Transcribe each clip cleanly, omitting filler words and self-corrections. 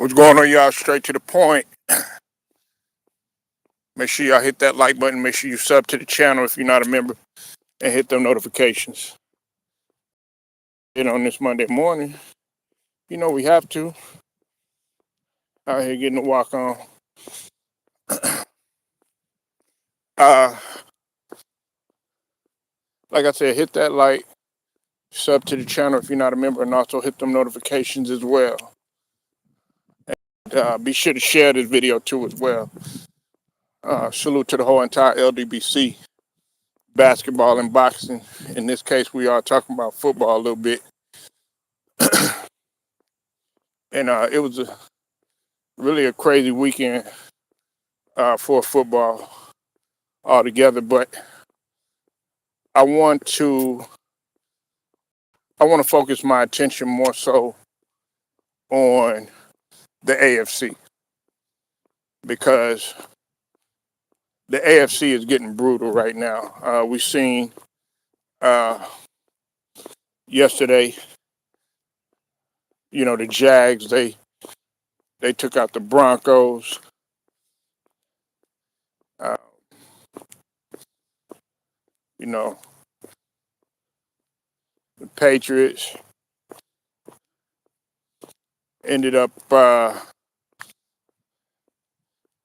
What's going on, y'all? Straight to the point. Make sure y'all hit that like button. Make sure you sub to the channel if you're not a member and hit them notifications. On this Monday morning, we have to. Out here getting the walk on. Uh, like I said, hit that like, sub to the channel if you're not a member, and also hit them notifications as well. And be sure to share this video too as well. Salute to the whole entire LDBC, basketball and boxing. In this case, we are talking about football a little bit. And it was really a crazy weekend for football altogether. But I want to focus my attention more so on the AFC, because the AFC is getting brutal right now. We've seen yesterday, the Jags, they took out the Broncos. The Patriots ended up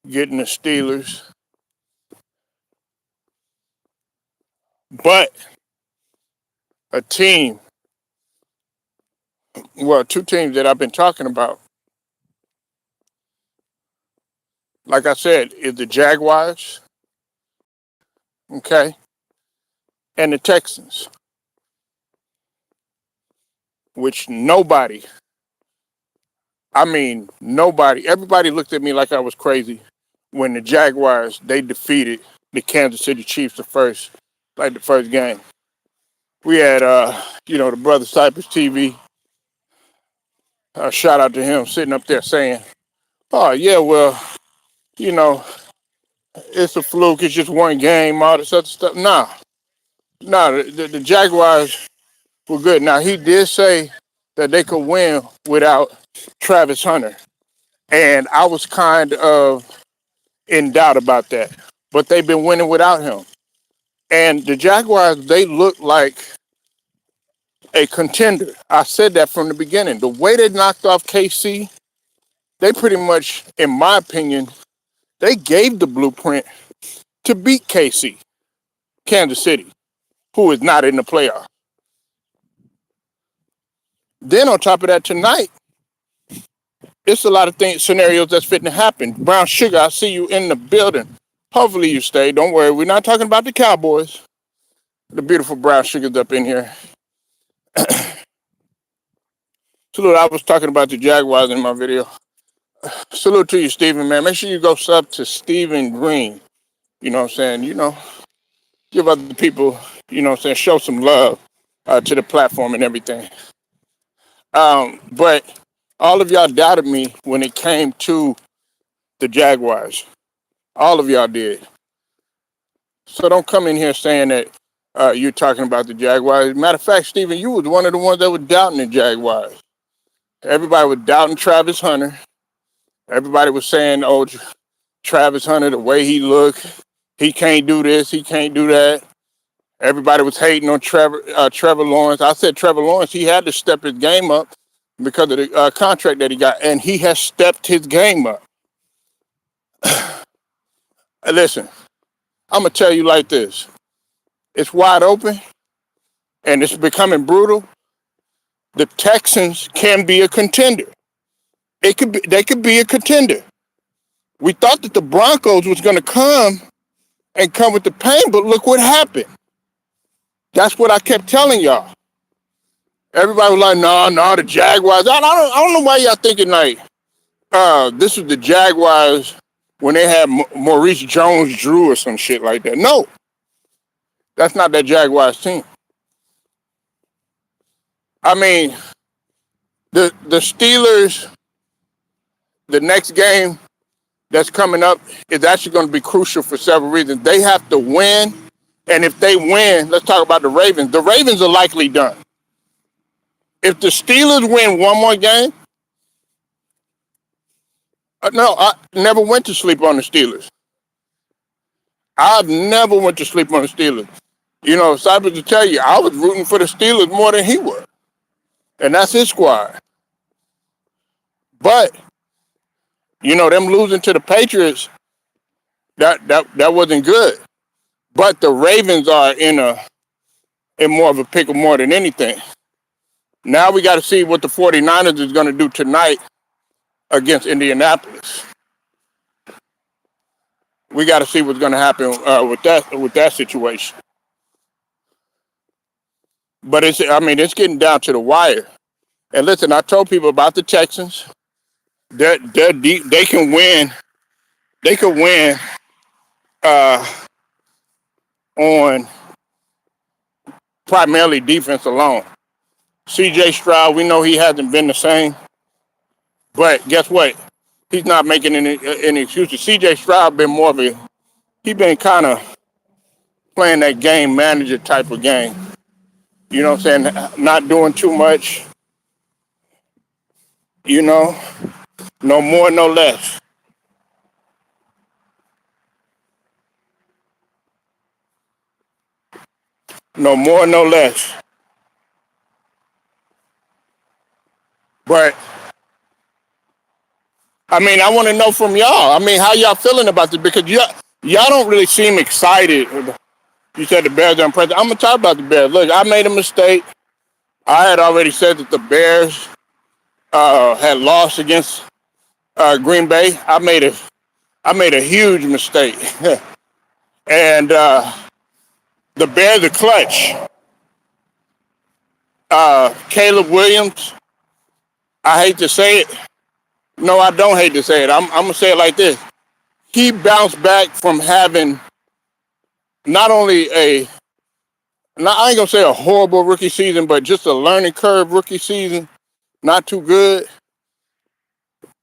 getting the Steelers. But two teams that I've been talking about, like I said, is the Jaguars, okay, and the Texans, which everybody looked at me like I was crazy when the Jaguars, they defeated the Kansas City Chiefs the first game. We had, the brother Cypress TV, shout out to him, sitting up there saying, oh, yeah, well, it's a fluke, it's just one game, all this other stuff. Nah, the Jaguars were good. Now, he did say that they could win without Travis Hunter, and I was kind of in doubt about that. But they've been winning without him. And the Jaguars, they look like a contender. I said that from the beginning. The way they knocked off KC, they pretty much, in my opinion, they gave the blueprint to beat KC, Kansas City, who is not in the playoffs. Then on top of that, tonight, it's a lot of scenarios that's fitting to happen. Brown Sugar, I see you in the building. Hopefully you stay. Don't worry. We're not talking about the Cowboys. The beautiful Brown Sugar's up in here. Salute, I was talking about the Jaguars in my video. Salute to you, Stephen, man. Make sure you go sub to Stephen Green. You know what I'm saying? Give other people, show some love to the platform and everything. But all of y'all doubted me when it came to the Jaguars. All of y'all did. So don't come in here saying that you're talking about the Jaguars. Matter of fact, Stephen, you was one of the ones that was doubting the Jaguars. Everybody was doubting Travis Hunter. Everybody was saying, oh, Travis Hunter, the way he looked, he can't do this, he can't do that. Everybody was hating on Trevor Lawrence. I said Trevor Lawrence, he had to step his game up because of the contract that he got, and he has stepped his game up. Listen, I'm going to tell you like this. It's wide open, and it's becoming brutal. The Texans can be a contender. They could be a contender. We thought that the Broncos was going to come with the pain, but look what happened. That's what I kept telling y'all. Everybody was like, no, the Jaguars. I don't know why y'all thinking like this was the Jaguars when they had Maurice Jones-Drew or some shit like that. No, that's not that Jaguars team. I mean, the Steelers, the next game that's coming up is actually going to be crucial for several reasons. They have to win, and if they win, let's talk about the Ravens. The Ravens are likely done. If the Steelers win one more game, No, I never went to sleep on the Steelers. I've never went to sleep on the Steelers. You know, Cyber to tell you, I was rooting for the Steelers more than he was, and that's his squad. But you know, them losing to the Patriots, that wasn't good. But the Ravens are in more of a pickle more than anything. Now we got to see what the 49ers is going to do tonight against Indianapolis. We got to see what's going to happen with that situation. But it's getting down to the wire. And listen, I told people about the Texans. They're deep. They can win. They could win uh, on primarily defense alone. C.J. Stroud, we know he hasn't been the same. But guess what? He's not making any excuses. C.J. Stroud been more of he been kind of playing that game manager type of game. You know what I'm saying? Not doing too much. You know, no more, no less. No more, no less. But I want to know from y'all. How y'all feeling about this? Because y'all don't really seem excited. You said the Bears are unprecedented. I'm gonna talk about the Bears. Look, I made a mistake. I had already said that the Bears had lost against Green Bay. I made a huge mistake, and the Bears are clutch. Caleb Williams. I hate to say it. No, I don't hate to say it. I'm gonna say it like this. He bounced back from having not only I ain't gonna say a horrible rookie season, but just a learning curve rookie season, not too good,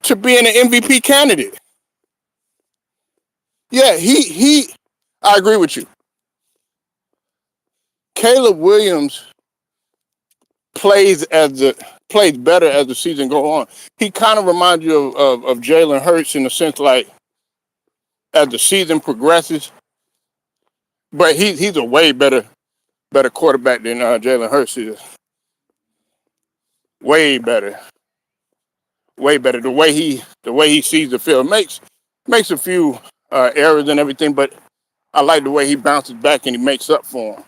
to being an MVP candidate. Yeah, I agree with you. Caleb Williams plays better as the season go on. He kind of reminds you of Jalen Hurts in the sense like as the season progresses, but he's a way better quarterback than Jalen Hurts is. Way better, way better. The way he sees the field makes a few errors and everything, but I like the way he bounces back and he makes up for them.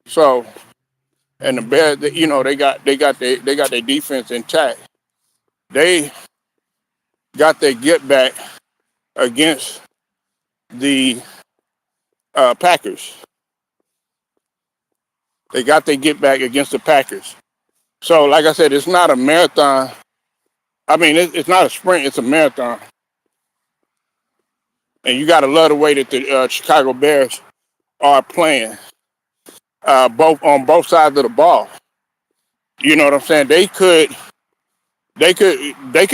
So, and the Bears, they got their defense intact. They got their get back against the Packers. They got their get back against the Packers. So, like I said, it's not a marathon. It's not a sprint; it's a marathon. And you got to love the way that the Chicago Bears are playing, both on both sides of the ball. You know what I'm saying? They could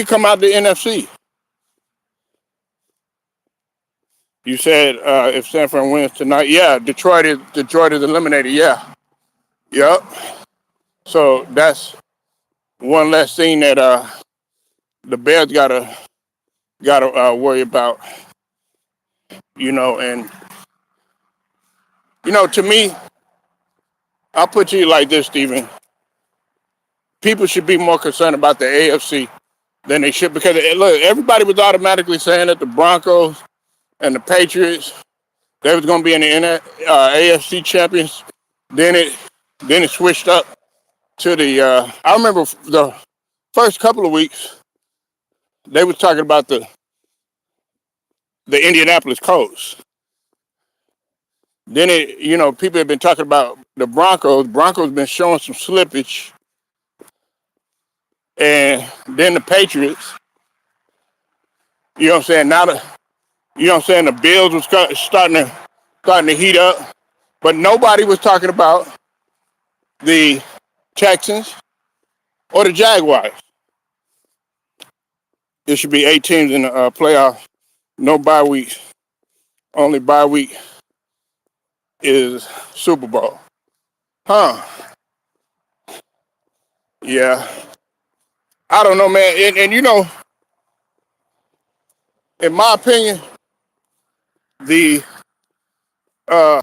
come out the NFC. You said if San Fran wins tonight, yeah, Detroit is eliminated. Yeah, yep. So that's one less thing that the Bears gotta worry about. And to me, I'll put you like this, Stephen. People should be more concerned about the AFC than they should because look, everybody was automatically saying that the Broncos and the Patriots they was gonna be in the AFC champions. Then it switched up to the. I remember the first couple of weeks they was talking about the Indianapolis Colts. Then people have been talking about the Broncos. Broncos been showing some slippage, and then the Patriots. You know what I'm saying? The Bills was starting to heat up, but nobody was talking about the Texans or the Jaguars. There should be 8 teams in the playoffs. No bye weeks. Only bye week is Super Bowl. Huh? Yeah. I don't know, man. And in my opinion, the uh,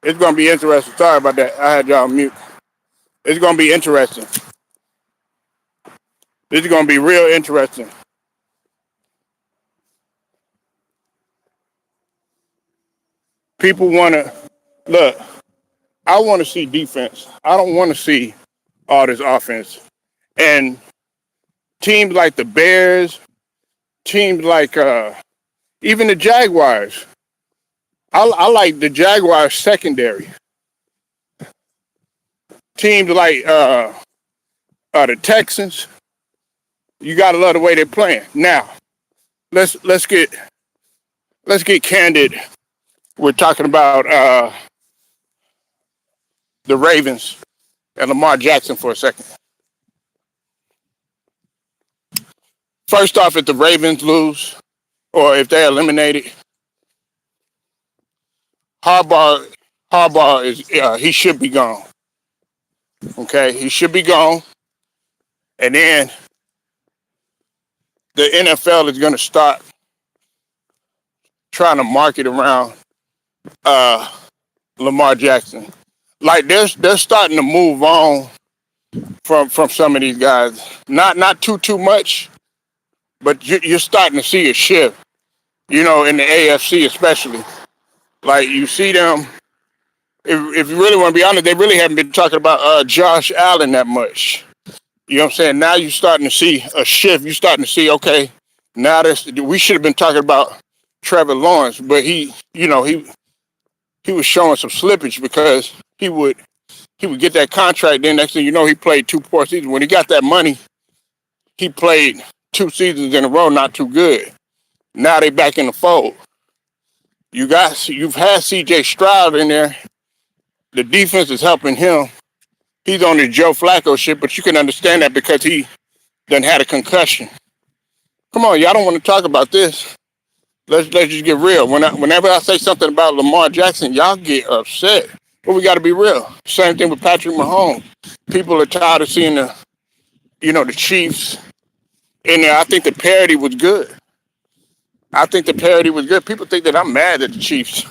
it's gonna be interesting. Sorry about that. I had y'all on mute. It's gonna be interesting. This is gonna be real interesting. People wanna look. I want to see defense. I don't want to see all this offense. And teams like the Bears, teams like even the Jaguars. I like the Jaguars secondary. Teams like the Texans. You got to love the way they're playing. Now, let's get candid. We're talking about the Ravens and Lamar Jackson for a second. First off, if the Ravens lose or if they're eliminated, Harbaugh Harbaugh is he should be gone. Okay, he should be gone, and then the NFL is going to start trying to market around uh, Lamar Jackson. Like they're starting to move on from some of these guys. Not too much, but you're starting to see a shift. In the AFC especially. Like you see them. If you really want to be honest, they really haven't been talking about Josh Allen that much. You know what I'm saying? Now you're starting to see a shift. You're starting to see, okay, now we should have been talking about Trevor Lawrence, but he was showing some slippage because he would get that contract. Then next thing you know, he played two poor seasons. When he got that money, he played 2 seasons in a row, not too good. Now they back in the fold. You've had C.J. Stroud in there. The defense is helping him. He's on the Joe Flacco shit, but you can understand that because he done had a concussion. Come on, y'all don't want to talk about this. Let's just get real. Whenever I say something about Lamar Jackson, y'all get upset. But we got to be real. Same thing with Patrick Mahomes. People are tired of seeing the Chiefs in there. I think the parody was good. People think that I'm mad that the Chiefs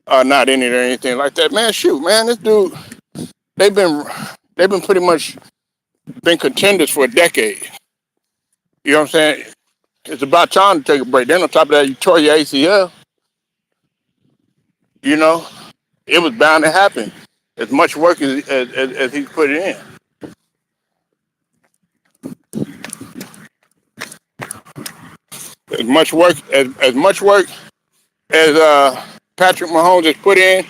are not in it or anything like that. Man, shoot, man, this dude, they've been pretty much been contenders for a decade. You know what I'm saying? It's about time to take a break. Then on top of that, you tore your ACL. You know, it was bound to happen. As much work as he's put in. As much work as Patrick Mahomes has put in,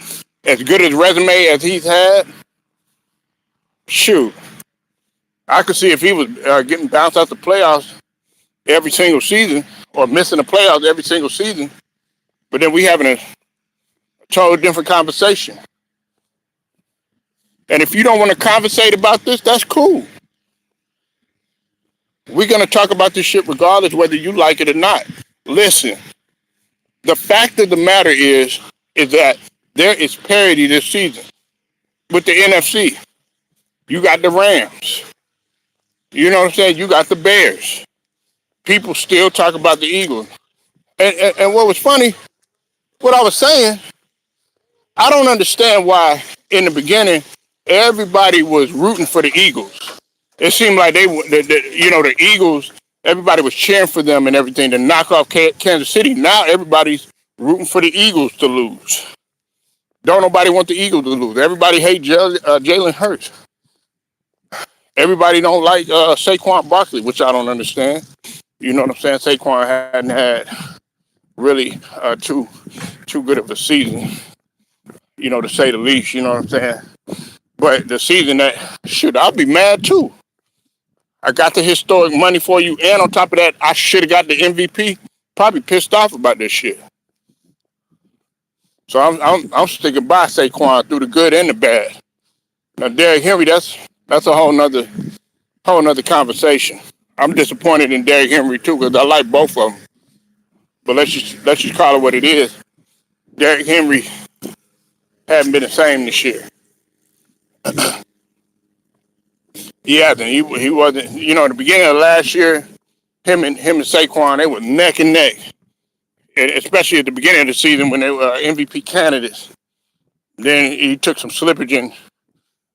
as good as resume as he's had, shoot, I could see if he was getting bounced out the playoffs every single season or missing the playoffs every single season. But then we having a totally different conversation. And if you don't want to conversate about this, that's cool. We're going to talk about this shit regardless whether you like it or not. Listen, the fact of the matter is that there is parity this season with the NFC. You got the Rams. You know what I'm saying? You got the Bears. People still talk about the Eagles. And what was funny, what I was saying, I don't understand why in the beginning everybody was rooting for the Eagles. It seemed like the Eagles, everybody was cheering for them and everything to knock off Kansas City. Now everybody's rooting for the Eagles to lose. Don't nobody want the Eagles to lose. Everybody hates Jalen Hurts. Everybody don't like Saquon Barkley, which I don't understand. You know what I'm saying? Saquon hadn't had really too good of a season, to say the least. You know what I'm saying? But the season that shoot, I'll be mad too. I got the historic money for you, and on top of that, I should have got the MVP. Probably pissed off about this shit. So I'm sticking by Saquon through the good and the bad. Now Derrick Henry, that's a whole nother conversation. I'm disappointed in Derrick Henry too because I like both of them. But let's just call it what it is. Derrick Henry hasn't been the same this year. He hasn't. He wasn't. At the beginning of last year, him and Saquon, they were neck and neck. And especially at the beginning of the season when they were MVP candidates. Then he took some slippage and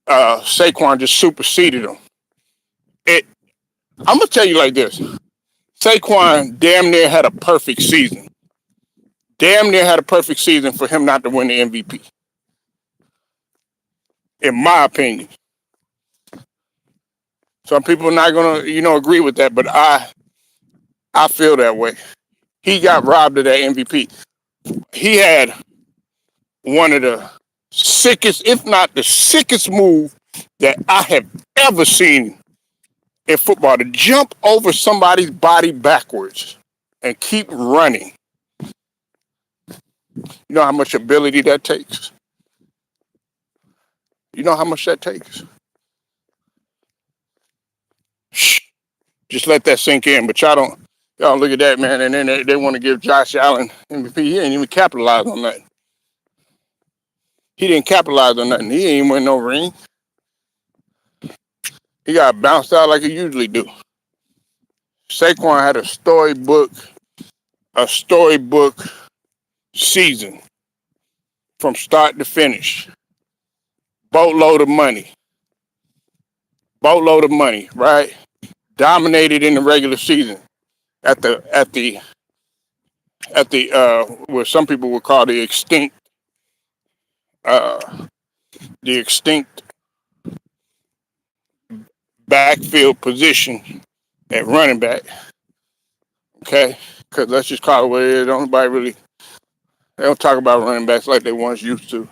Saquon just superseded him. I'm gonna tell you like this: Saquon damn near had a perfect season. Damn near had a perfect season for him not to win the MVP, in my opinion. Some people are not gonna, agree with that, but I feel that way. He got robbed of that MVP. He had one of the sickest, if not the sickest move that I have ever seen in football, to jump over somebody's body backwards and keep running. You know how much ability that takes? You know how much that takes? Shh. Just let that sink in. But y'all look at that, man, and then they want to give Josh Allen MVP. He ain't even capitalize on that. He didn't capitalize on nothing. He ain't win no ring. He got bounced out like he usually do. Saquon had a storybook season from start to finish. Boatload of money. Boatload of money, right? Dominated in the regular season at the what some people would call uh the extinct backfield position at running back. Okay, because let's just call it what it is. Nobody really they don't talk about running backs like they once used to.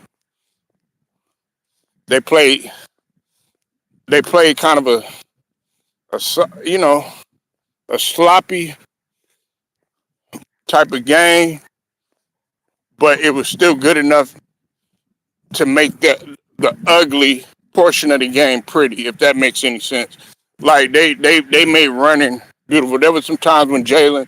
They played kind of a a sloppy type of game, but it was still good enough to make the ugly portion of the game pretty, if that makes any sense. Like they made running beautiful. There was some times when Jalen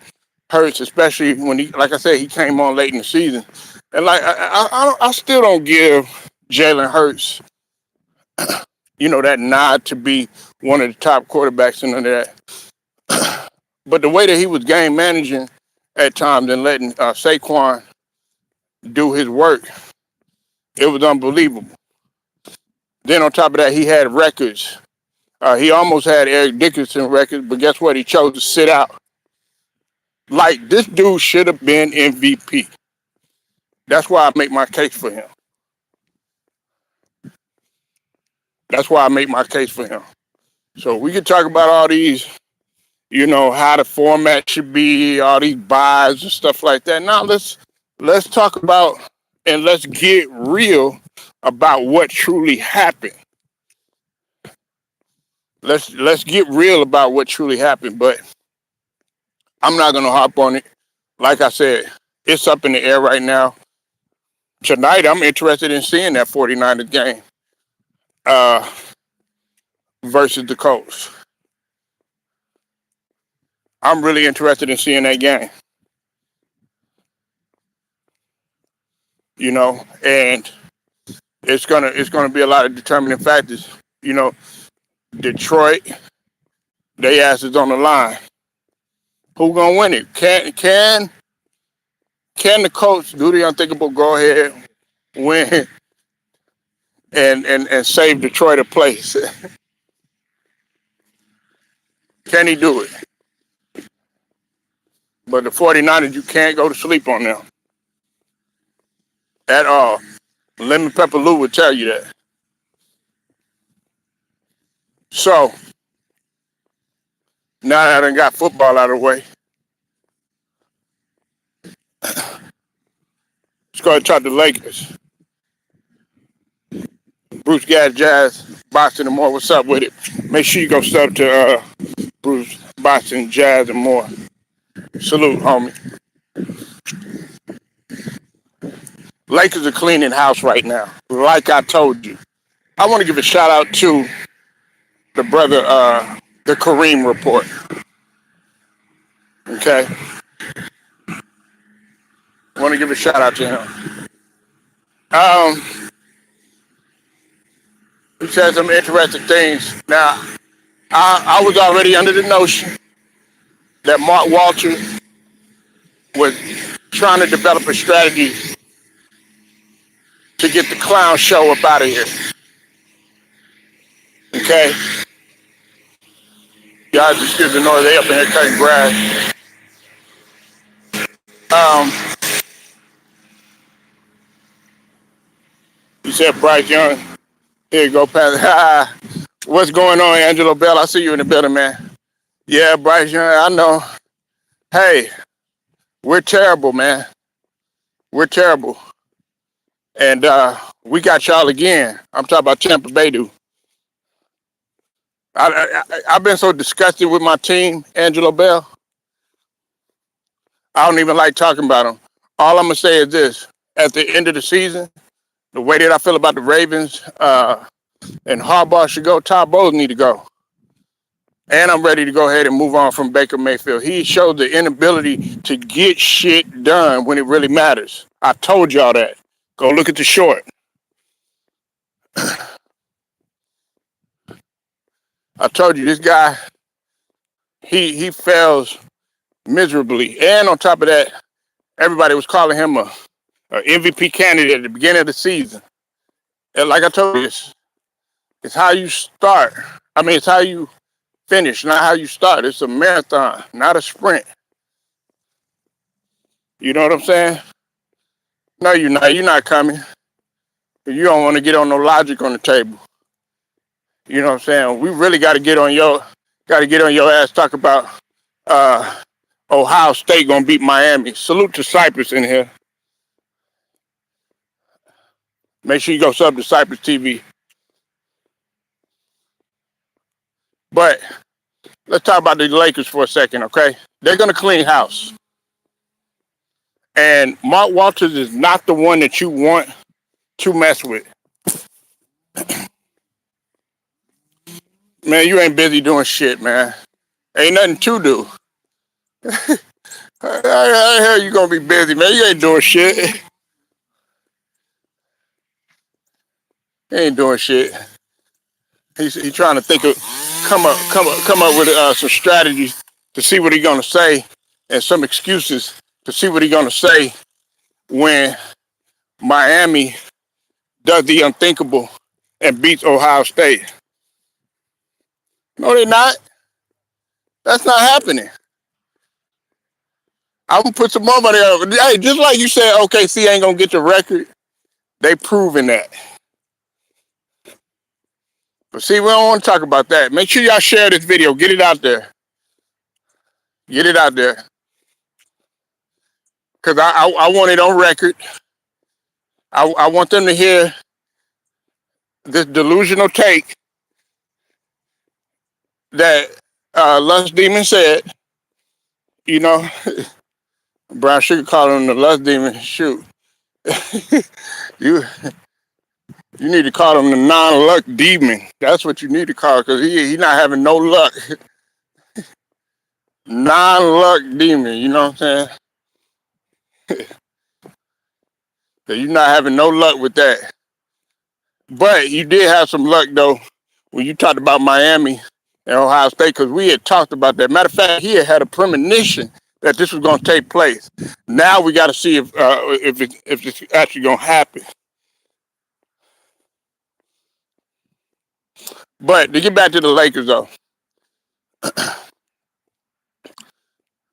Hurts, especially when like I said, he came on late in the season, and like I still don't give Jalen Hurts, that nod to be one of the top quarterbacks and none of that. But the way that he was game managing at times and letting Saquon do his work, it was unbelievable. Then on top of that, he had records. He almost had Eric Dickerson records, but guess what? He chose to sit out. Like, this dude should have been MVP. That's why I make my case for him. That's why I make my case for him. So we could talk about all these, how the format should be, all these buys and stuff like that. Now let's talk about and let's get real about what truly happened. Let's get real about what truly happened, but I'm not gonna harp on it. Like I said, it's up in the air right now. Tonight I'm interested in seeing that 49ers game uh, versus the Colts. I'm really interested in seeing that game. And it's gonna be a lot of determining factors. You know, Detroit, they asses on the line. Who gonna win it? Can the Colts do the unthinkable? Go ahead, win, and save Detroit a place. Can he do it? But the 49ers, you can't go to sleep on them at all. Lemon Pepper Lou would tell you that. So now that I done got football out of the way, go ahead and talk to the Lakers. Bruce Gas, Jazz, Boxing, and more. What's up with it? Make sure you go sub to Bruce, Boxing, Jazz, and more. Salute, homie. Lakers are cleaning house right now, like I told you. I want to give a shout out to the brother, the Kareem report. Okay, I want to give a shout out to him. He said some interesting things. Now, I was already under the notion that Mark Walters was trying to develop a strategy to get the clown show up out of here. Okay? Y'all just excuse the noise. They up in here cutting grass. You said Bryce Young. Here you go, Pat. What's going on, Angelo Bell? I see you in the building, man. Yeah, Bryce Young, I know. Hey, we're terrible, man. We're terrible. And we got y'all again. I'm talking about Tampa Bay, dude. I've been so disgusted with my team, Angelo Bell. I don't even like talking about them. All I'm going to say is this. At the end of the season, the way that I feel about the Ravens and Harbaugh should go, Todd Bowles need to go. And I'm ready to go ahead and move on from Baker Mayfield. He showed the inability to get shit done when it really matters. I told y'all that. Go look at the short. I told you, this guy, he fails miserably. And on top of that, everybody was calling him a MVP candidate at the beginning of the season. And like I told you, it's how you start. I mean, it's how you finish, not how you start. It's a marathon, not a sprint. You know what I'm saying? No, you're not. You're not coming. You don't want to get on no logic on the table. You know what I'm saying? We really got to get on your ass. Talk about Ohio State gonna beat Miami. Salute to Cypress in here. Make sure you go sub to Cypress TV. But let's talk about the Lakers for a second, okay? They're gonna clean house. And Mark Walters is not the one that you want to mess with. Man, you ain't busy doing shit, man. Ain't nothing to do. How the hell you gonna be busy, man? You ain't doing shit. He ain't doing shit. He's trying to come up with some strategies to see what he's gonna say and some excuses to see what he's gonna say when Miami does the unthinkable and beats Ohio State. No, they're not. That's not happening. I'm gonna put some more money on. Hey, just like you said, OKC ain't gonna get the record. They proving that. But see, we don't want to talk about that. Make sure y'all share this video. Get it out there. Get it out there. Because I want it on record. I want them to hear this delusional take that Lust Demon said. You know, Brown Sugar called him the Lust Demon. Shoot. you need to call him the non-luck demon. That's what you need to call it, because he not having no luck. Non-luck demon, you know what I'm saying? So you're not having no luck with that. But you did have some luck, though, when you talked about Miami and Ohio State, because we had talked about that. Matter of fact, he had a premonition that this was going to take place. Now we got to see if it's actually going to happen. But to get back to the Lakers, though,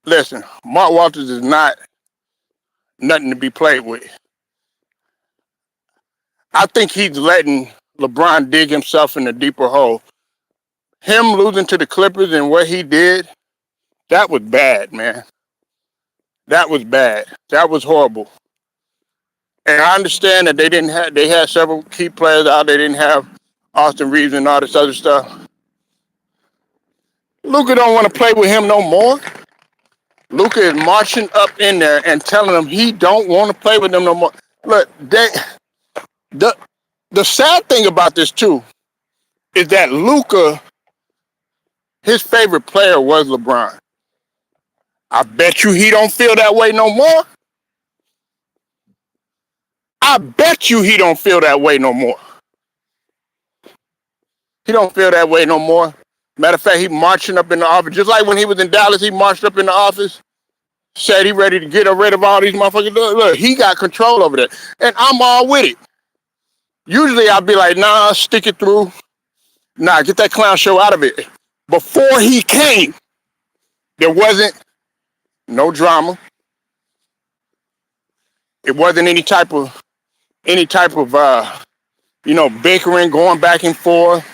listen, Mark Walters is not nothing to be played with. I think he's letting LeBron dig himself in a deeper hole. Him losing to the Clippers and what he did, that was bad, man. That was bad. That was horrible. And I understand that they had several key players out. They didn't have Austin Reeves and all this other stuff. Luka don't want to play with him no more. Luka is marching up in there and telling them he don't want to play with them no more. Look, the sad thing about this too is that Luka, his favorite player was LeBron. I bet you he don't feel that way no more. I bet you he don't feel that way no more. He don't feel that way no more. Matter of fact, he marching up in the office. Just like when he was in Dallas, he marched up in the office, said he ready to get rid of all these motherfuckers. Look, he got control over that. And I'm all with it. Usually I'd be like, nah, stick it through. Nah, get that clown show out of it. Before he came, there wasn't no drama. It wasn't any type of bickering, going back and forth.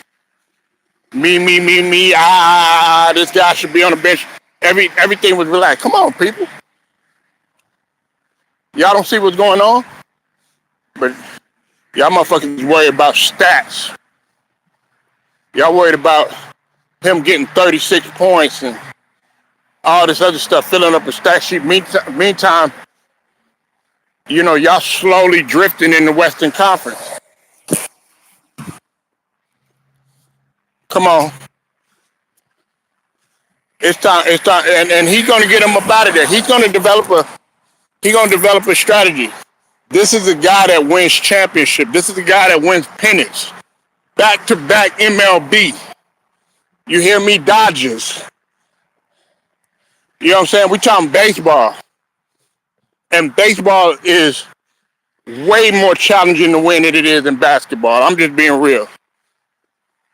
Me, this guy should be on the bench. Everything was relaxed. Come on, people. Y'all don't see what's going on? But y'all motherfuckers worried about stats. Y'all worried about him getting 36 points and all this other stuff, filling up a stat sheet. Meantime, y'all slowly drifting in the Western Conference. Come on. It's time, and he's gonna get him up out of there. He's gonna develop a strategy. This is a guy that wins championship. This is a guy that wins pennants. Back-to-back MLB. You hear me? Dodgers. You know what I'm saying? We talking baseball. And baseball is way more challenging to win than it is in basketball. I'm just being real.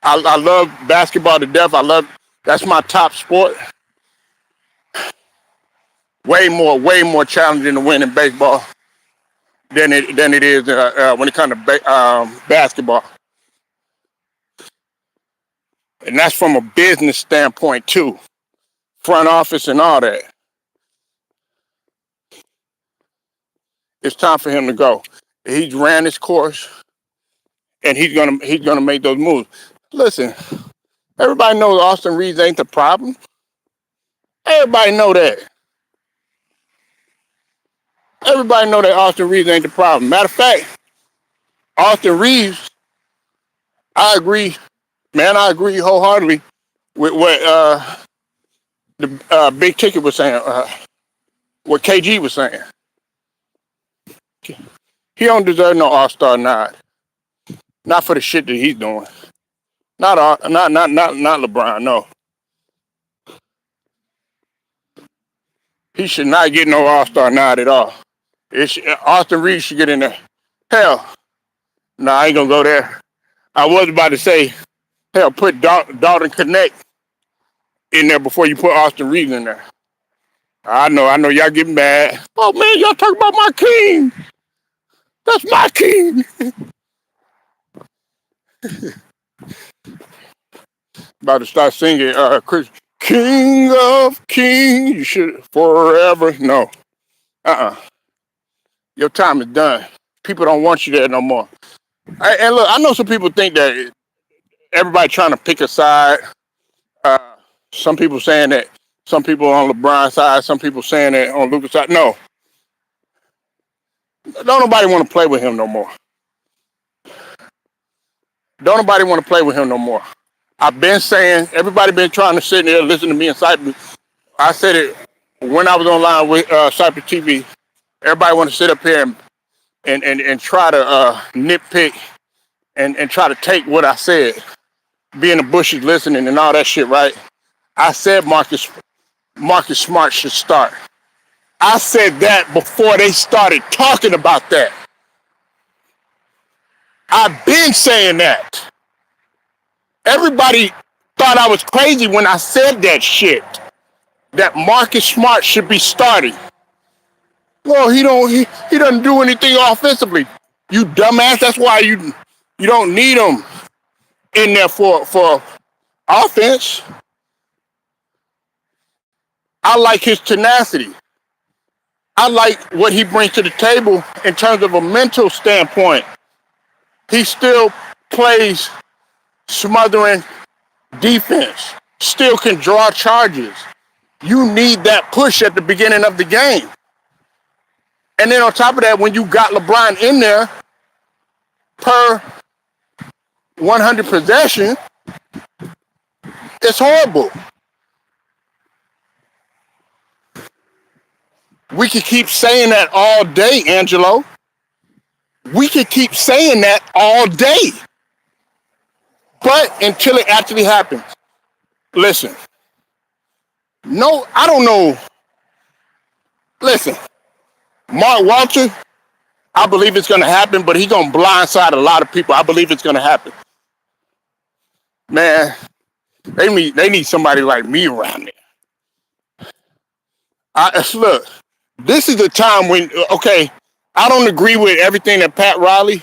I love basketball to death. That's my top sport. Way more challenging to win in baseball than it is when it comes to basketball. And that's from a business standpoint too, front office and all that. It's time for him to go. He's ran his course, and he's gonna make those moves. Listen, everybody knows Austin Reeves ain't the problem. Everybody know that. Everybody know that Austin Reeves ain't the problem. Matter of fact, Austin Reeves, I agree wholeheartedly with what the Big Ticket was saying, what KG was saying. He don't deserve no All-Star nod. Not for the shit that he's doing. Not LeBron, no. He should not get no All-Star nod at all. Austin Reeves should get in there. Hell, nah, I ain't gonna go there. I was about to say, hell, put Dalton Connect in there before you put Austin Reeves in there. I know y'all getting mad. Oh man, y'all talking about my king. That's my king. About to start singing, Chris, King of Kings, you should forever. No. Your time is done. People don't want you there no more. And look, I know some people think that everybody trying to pick a side. Some people saying that some people on LeBron's side, some people saying that on Luka's side. No. Don't nobody want to play with him no more. Don't nobody want to play with him no more. I've been saying, everybody been trying to sit there and listen to me in Cypress. I said it when I was online with Cypress TV. Everybody want to sit up here and try to nitpick and try to take what I said. Be in the bushes listening and all that shit, right? I said Marcus Smart should start. I said that before they started talking about that. I've been saying that. Everybody thought I was crazy when I said that shit. That Marcus Smart should be starting. Well, he doesn't do anything offensively. You dumbass. That's why you don't need him in there for offense. I like his tenacity. I like what he brings to the table in terms of a mental standpoint. He still plays smothering defense, still can draw charges. You need that push at the beginning of the game. And then on top of that, when you got LeBron in there per 100 possession, it's horrible. We could keep saying that all day, Angelo. We could keep saying that all day. But until it actually happens. Listen. No, I don't know. Listen. Mark Walter, I believe it's going to happen, but he's going to blindside a lot of people. I believe it's going to happen. Man, they need somebody like me around there. Look, this is the time when, okay, I don't agree with everything that Pat Riley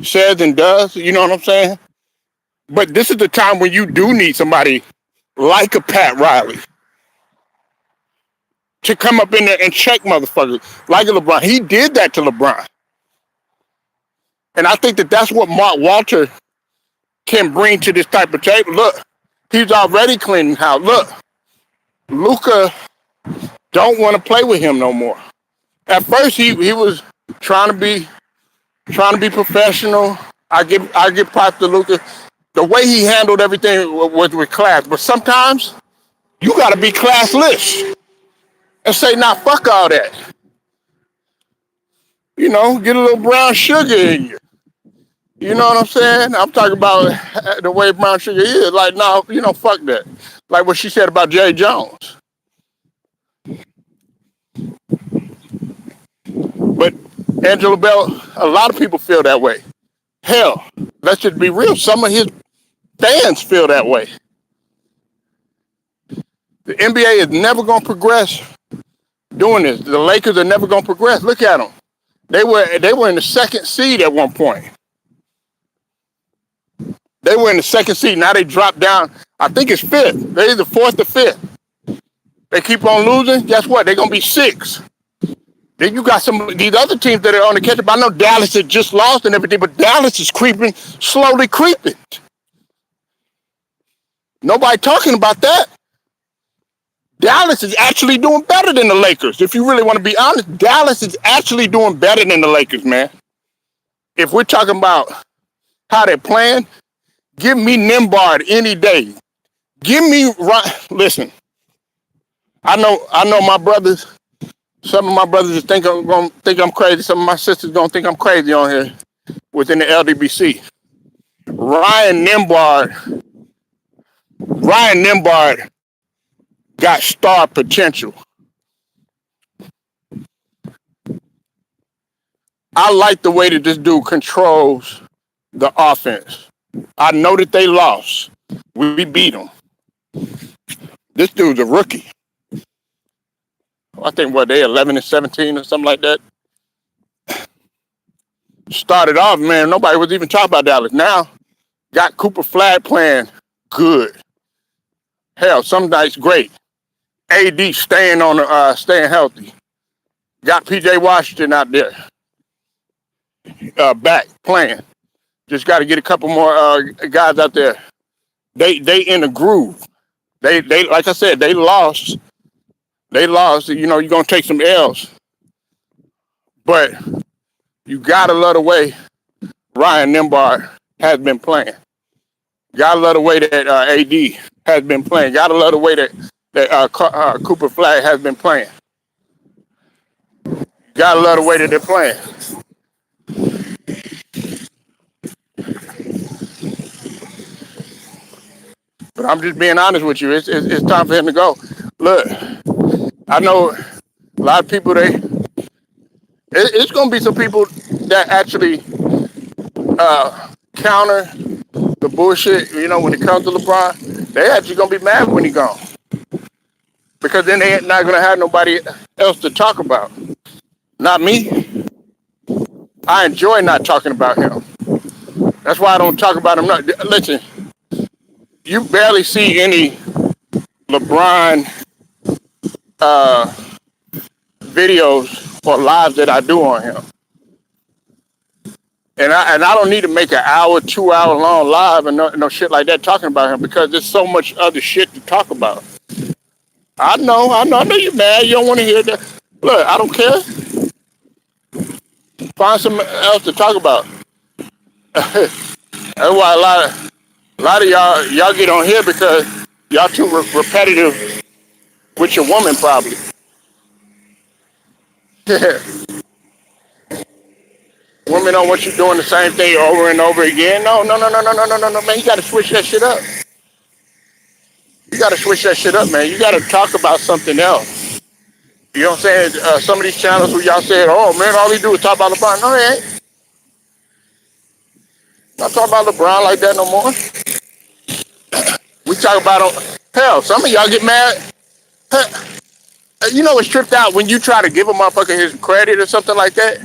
says and does, you know what I'm saying? But this is the time when you do need somebody like a Pat Riley to come up in there and check motherfuckers like a LeBron. He did that to LeBron. And I think that that's what Mark Walter can bring to this type of table. Look, he's already cleaning house. Look, Luka don't want to play with him no more. At first, he was trying to be professional. I give props to Luka. The way he handled everything was with class. But sometimes you got to be classless and say, nah, fuck all that. You know, get a little brown sugar in you. You know what I'm saying? I'm talking about the way brown sugar is. Like, no, you know, fuck that. Like what she said about Jay Jones. But Angela Bell, a lot of people feel that way. Hell, let's just be real. Some of his fans feel that way. The NBA is never going to progress doing this. The Lakers are never going to progress. Look at them. They were in the second seed at one point. They were in the second seed. Now they dropped down. I think it's fifth. They're either fourth or fifth. They keep on losing. Guess what? They're going to be sixth. Then you got some of these other teams that are on the catch up. I know Dallas had just lost and everything, but Dallas is creeping, slowly creeping. Nobody talking about that. Dallas is actually doing better than the Lakers. If you really want to be honest, Dallas is actually doing better than the Lakers, man. If we're talking about how they're playing, give me Nembhard any day. Give me, listen, I know my brothers, some of my brothers think I'm crazy. Some of my sisters gonna think I'm crazy on here within the LDBC. Ryan Nembhard got star potential. I like the way that this dude controls the offense. I know that they lost. We beat them. This dude's a rookie. I think, they 11-17 or something like that. Started off, man, nobody was even talking about Dallas. Now, got Cooper Flag playing good. Hell, some nights great. AD staying healthy. Got PJ Washington out there. Back playing. Just got to get a couple more guys out there. They in a groove. They like I said, they lost. They lost. You know, you're gonna take some L's. But you gotta love the way Ryan Nembhard has been playing. Gotta love the way that AD has been playing. Gotta love the way that Cooper Flag has been playing. Gotta love the way that they're playing. But I'm just being honest with you. It's time for him to go. Look, I know a lot of people. It's gonna be some people that actually counter the bullshit. You know, when it comes to LeBron, they actually gonna be mad when he gone because then they ain't not gonna have nobody else to talk about. Not me. I enjoy not talking about him. That's why I don't talk about him. Listen, you barely see any LeBron videos or lives that I do on him. And I don't need to make an hour, 2 hour long live and no shit like that talking about him because there's so much other shit to talk about. I know you're mad. You don't want to hear that. Look, I don't care. Find something else to talk about. That's why a lot of y'all get on here because y'all too repetitive with your woman probably. Women don't want you doing the same thing over and over again. No, man. You got to switch that shit up. You got to switch that shit up, man. You got to talk about something else. You know what I'm saying? Some of these channels where y'all said, oh, man, all he do is talk about LeBron. No, he ain't. Not talking about LeBron like that no more. We talk about him. Hell, some of y'all get mad. You know what's tripped out when you try to give a motherfucker his credit or something like that?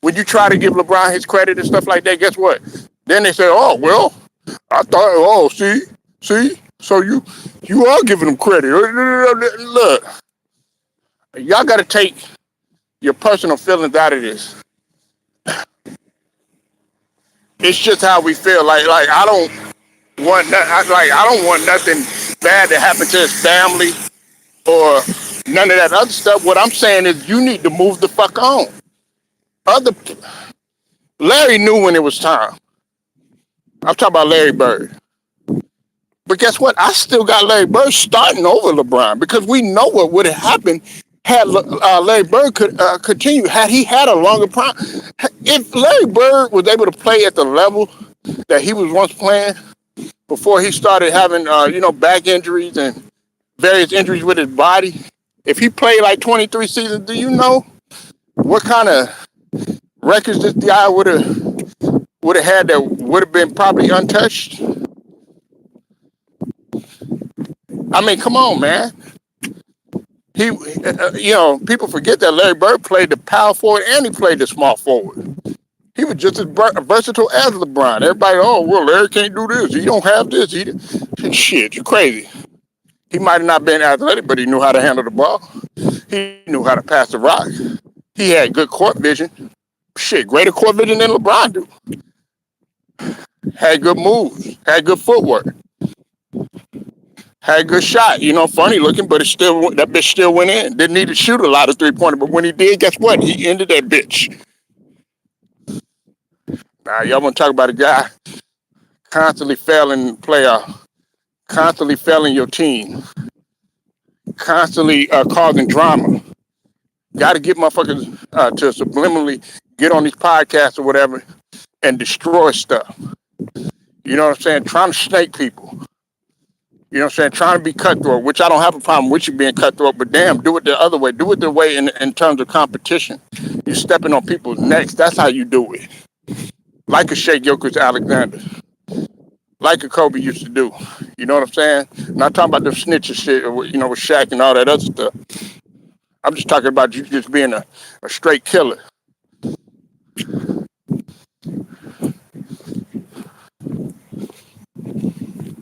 When you try to give LeBron his credit and stuff like that, guess what? Then they say, oh, well, I thought, oh, see, so you are giving him credit. Look, y'all got to take your personal feelings out of this. It's just how we feel. Like I don't want nothing bad to happen to his family or none of that other stuff. What I'm saying is you need to move the fuck on. Larry knew when it was time. I'm talking about Larry Bird. But guess what? I still got Larry Bird starting over LeBron because we know what would have happened had Larry Bird could continue, had he had a longer prime. If Larry Bird was able to play at the level that he was once playing before he started having, back injuries and various injuries with his body, if he played like 23 seasons, do you know what kind of records this guy would have had that would have been probably untouched? I mean, come on, man. People forget that Larry Bird played the power forward and he played the small forward. He was just as versatile as LeBron. Everybody, oh, well, Larry can't do this. He don't have this. Shit, you crazy. He might have not been athletic, but he knew how to handle the ball. He knew how to pass the rock. He had good court vision. Shit, greater court vision than LeBron do. Had good moves. Had good footwork. Had a good shot, funny looking, but that bitch still went in. Didn't need to shoot a lot of 3-pointers, but when he did, guess what? He ended that bitch. Now, y'all want to talk about a guy constantly failing in the playoff, constantly failing your team, constantly causing drama. Got to get motherfuckers to subliminally get on these podcasts or whatever and destroy stuff. You know what I'm saying? Trying to snake people. You know what I'm saying? Trying to be cutthroat, which I don't have a problem with you being cutthroat, but damn, do it the other way. Do it the way in terms of competition. You're stepping on people's necks. That's how you do it. Like a Shea Gilchrist-Alexander. Like a Kobe used to do. You know what I'm saying? Not talking about the snitching shit, with Shaq and all that other stuff. I'm just talking about you just being a straight killer.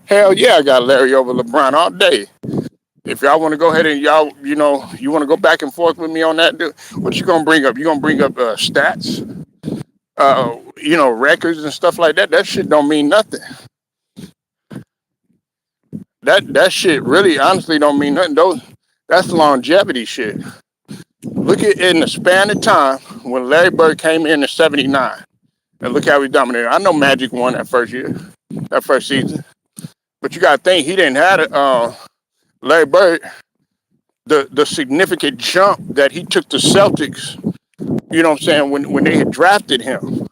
Hell yeah, I got Larry over LeBron all day. If y'all want to go ahead and you want to go back and forth with me on that, what you gonna bring up? You gonna bring up stats, records and stuff like that? That shit don't mean nothing. That shit really, honestly, don't mean nothing. That's longevity shit. Look at in the span of time when Larry Bird came in '79, and look how he dominated. I know Magic won that first year, that first season. But you got to think, he didn't have Larry Bird, the significant jump that he took the Celtics, you know what I'm saying, when they had drafted him.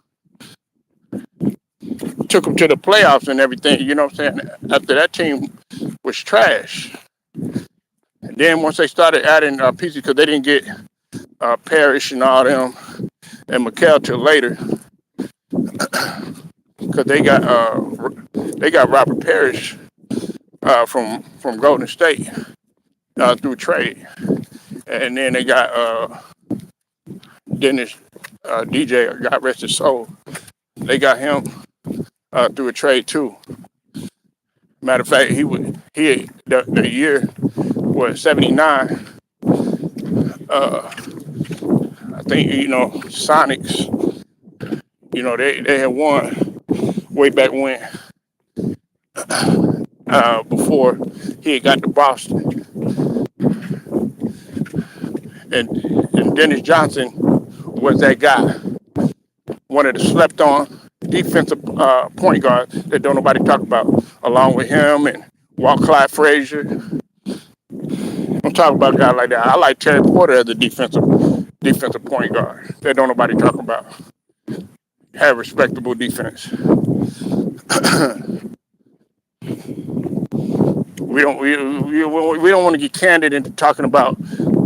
Took him to the playoffs and everything, you know what I'm saying, after that team was trash. And then once they started adding pieces, because they didn't get Parrish and all them, and McHale till later, because they got Robert Parrish from Golden State through trade, and then they got Dennis DJ, God rest his soul. They got him through a trade too. Matter of fact, the year was '79. I think, Sonics, they had won way back when, before he had got to Boston. And Dennis Johnson was that guy, one of the slept on defensive point guards that don't nobody talk about, along with him and Walt Clyde Frazier. I'm talking about a guy like that. I like Terry Porter as a defensive point guard that don't nobody talk about. Have respectable defense. We don't want to get candid into talking about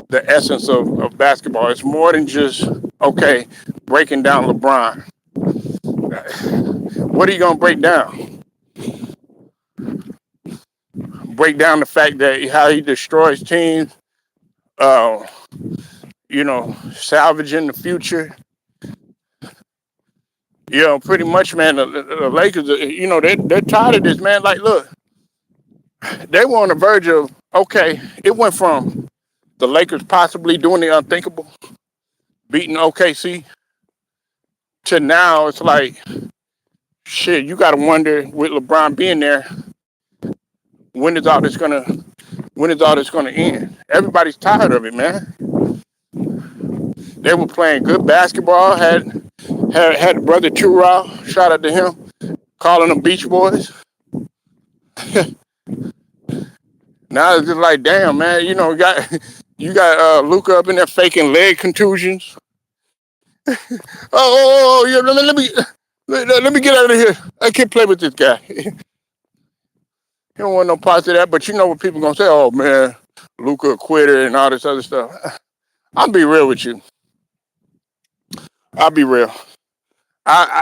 the essence of basketball. It's more than just, okay, breaking down LeBron. What are you gonna break down? Break down the fact that how he destroys teams, uh, salvaging the future. Pretty much, man. The Lakers, they're tired of this, man. Like, look, they were on the verge of, okay, it went from the Lakers possibly doing the unthinkable, beating OKC, to now it's like, shit, you got to wonder with LeBron being there, when is all this gonna end? Everybody's tired of it, man. They were playing good basketball. Had brother Chura, shout out to him, calling them Beach Boys. Now it's just like, damn, man. You got Luka up in there faking leg contusions. Yeah. Let me get out of here. I can't play with this guy. You don't want no parts of that. But you know what people gonna say? Oh man, Luka a quitter and all this other stuff. I'll be real with you. I'll be real. I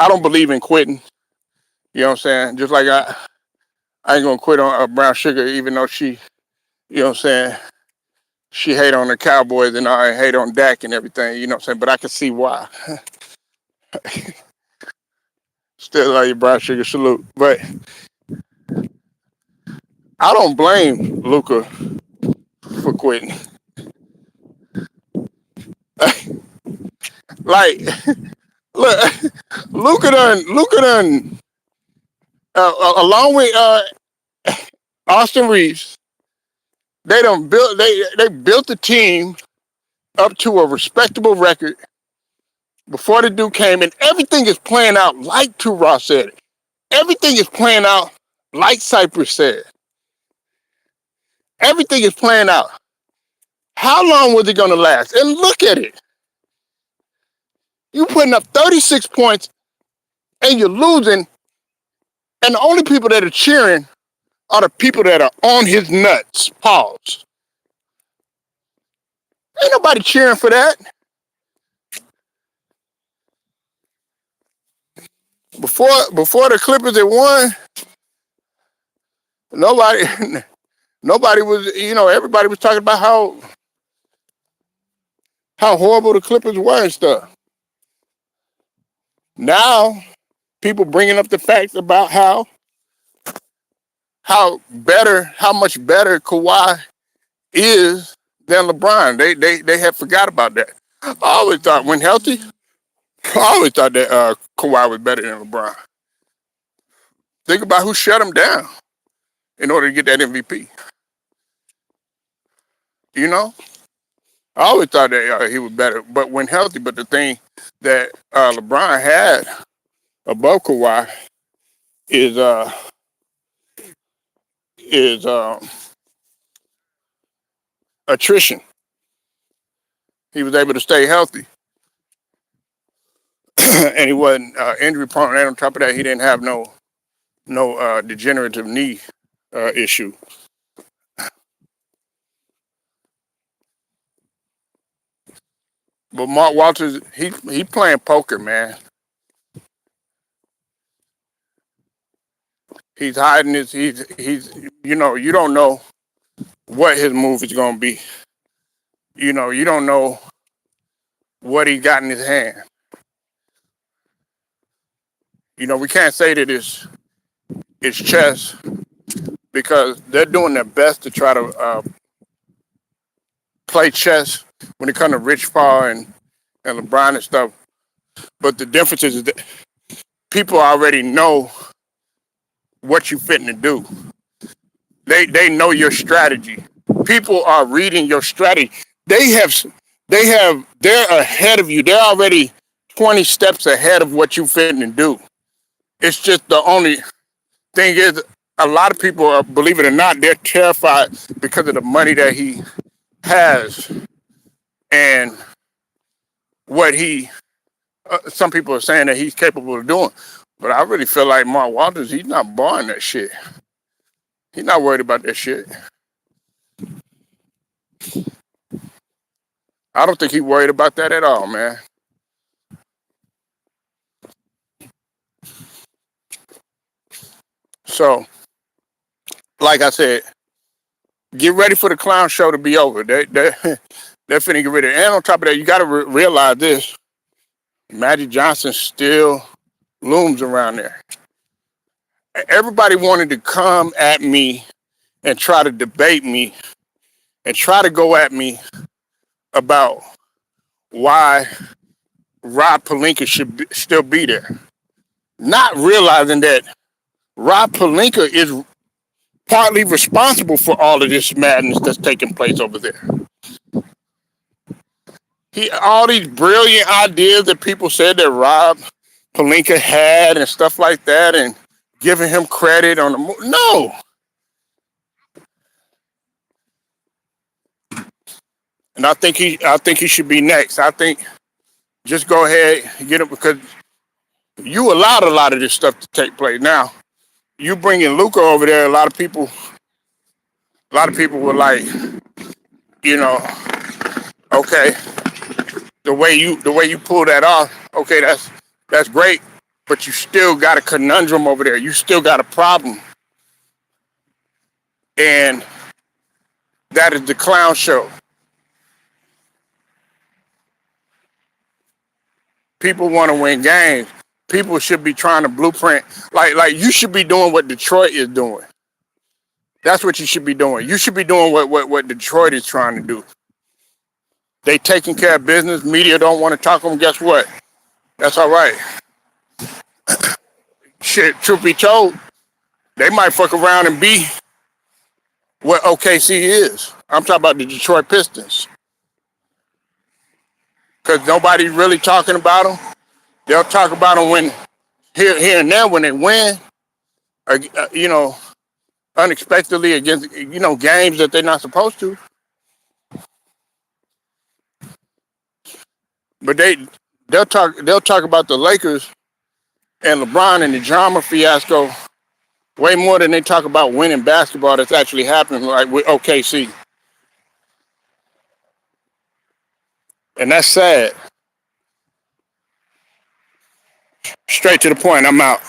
don't believe in quitting. You know what I'm saying? Just like I ain't gonna quit on Brown Sugar, even though she, you know what I'm saying, she hate on the Cowboys and I hate on Dak and everything, you know what I'm saying? But I can see why. Still love you, Brown Sugar, salute. But I don't blame Luka for quitting. Like, look, Luka done, along with Austin Reeves, they built the team up to a respectable record before the dude came, and everything is playing out like Ross said it. Everything is playing out like Cypress said. Everything is playing out. How long was it going to last? And look at it. You putting up 36 points and you're losing, and the only people that are cheering are the people that are on his nuts. Pause. Ain't nobody cheering for that. Before the Clippers had won, nobody was, everybody was talking about how horrible the Clippers were and stuff. Now, people bringing up the facts about how much better Kawhi is than LeBron. They had forgot about that. I always thought when healthy, I always thought that Kawhi was better than LeBron. Think about who shut him down in order to get that MVP. I always thought that he was better, but when healthy. But the thing that LeBron had above Kawhi is attrition. He was able to stay healthy, and he wasn't injury prone. And on top of that, he didn't have no degenerative knee issue. But Mark Walters, he playing poker, man. He's hiding his. He's you don't know what his move is gonna be. You don't know what he got in his hand. We can't say that it's chess because they're doing their best to try to play chess when it comes to Rich Paul and LeBron and stuff. But the difference is that people already know what you fitting to do. They know your strategy. People are reading your strategy. They have they're ahead of you. They're already 20 steps ahead of what you fitting to do. It's just the only thing is a lot of people are, believe it or not, they're terrified because of the money that he has and what he some people are saying that he's capable of doing. But I really feel like Mark Walters, he's not barring that shit. He's not worried about that shit. I don't think he's worried about that at all, man. So, like I said, get ready for the clown show to be over. They're finna get rid of it. And on top of that, you got to realize this. Magic Johnson still looms around there. Everybody wanted to come at me and try to debate me and try to go at me about why Rob Pelinka should still be there. Not realizing that Rob Pelinka is partly responsible for all of this madness that's taking place over there. All these brilliant ideas that people said that Rob Pelinka had and stuff like that, and giving him credit on the no. And I think he should be next. I think just go ahead and get it because you allowed a lot of this stuff to take place. Now you bringing Luka over there. A lot of people were like, you know, okay, the way you pull that off, okay, that's great, but you still got a conundrum over there. You still got a problem, and that is the clown show. People want to win games. People should be trying to blueprint. Like you should be doing what Detroit is doing. That's what you should be doing. You should be doing what Detroit is trying to do. They taking care of business. Media don't want to talk to them. Guess what? That's all right. Shit, truth be told, they might fuck around and be what OKC is. I'm talking about the Detroit Pistons. Because nobody's really talking about them. They'll talk about them when here and there when they win, or, unexpectedly against games that they're not supposed to. But they'll talk about the Lakers and LeBron and the drama fiasco way more than they talk about winning basketball that's actually happening, like with OKC. And that's sad. Straight to the point. I'm out.